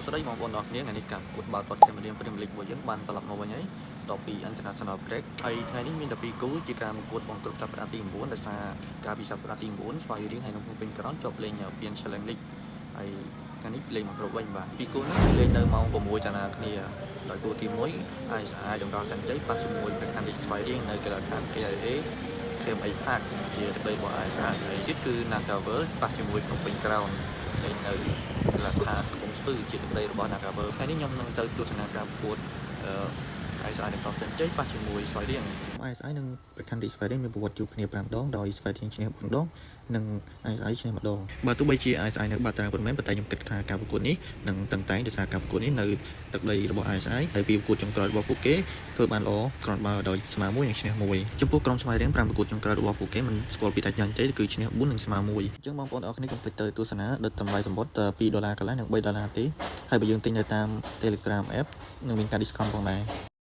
สุดท้ายมองบอลดอกนี้ไงนี่กับกดบอลตอดเกมเรียนเป็นลีกบอลยังบอลตลับมาวันนี้ต่อปีอันตรายสนามเล็กไอ้ไงนี่มีแต่ปีกู้จีการกดบอลตกจับประตูบุญแต่ซาการพิชาประตูบุญสวายเรียงให้น้องเป็นกระร้อนจบเลยเนี่ยเปลี่ยนเชลเลนลิกไอ้ไงนี่เลยมาโปรไว้บ้างปีกู้นั้นเลยเดินมาผมมวยชนะเนี่ยโดยตัวทีมมวยไอ้สายดงดาวสันใจปัจจุบันเป็นการดิสไฟเรียงในกระดานการเอเอเทมไอ้ภาคที่จะไปบอกไอ้สายไอ้ที่คือนาคาเวอร์ปัจจุบันเป็นกระร้อนในราคาของซื้อจิตใจរបស់ Nagaver ថ្ងៃនេះខ្ញុំនឹងទៅទស្សនាការប្រកួត ISI នៅកោះចិនជ័យប៉ះជាមួយស្វាយរៀង ISI នឹងប្រកាន់ទីស្វាយរៀងមានប្រវត្តិជួបគ្នា5ដងដោយស្វាយរៀងឈ្នះ4ដងនិង ISI ឈ្នះ1ដងបើទោះបីជា ISI នៅបាត់តាប៉ុន្មានប៉ុន្តែខ្ញុំគិតថាការប្រកួតនេះនឹងតឹងតែងដោយសារការប្រកួតនេះនៅទឹកដីរបស់ ISI ហើយពីប្រកួតចុងក្រោយរបស់ពួកគេធ្វើបានល្អគ្រាន់បើដោយស្មើមួយនិងឈ្នះ1ចំពោះក្រុមស្វាយរៀង5ប្រកួតចុងក្រោយរបស់ពួកគេមិនស្គាល់ពីដាច់យ៉ាងទេគឺឈ្នះ4និងស្មើ1អញ្ចឹងបងប្អូនអរគ្នាកុំភ្លេចទៅទស្សនាដិតតម្លៃសម្បត្តិ$2កន្លះនិង$3ទេហើយបើយើងទិញនៅតាម Telegram app នឹងមានការ discount ផងដែរ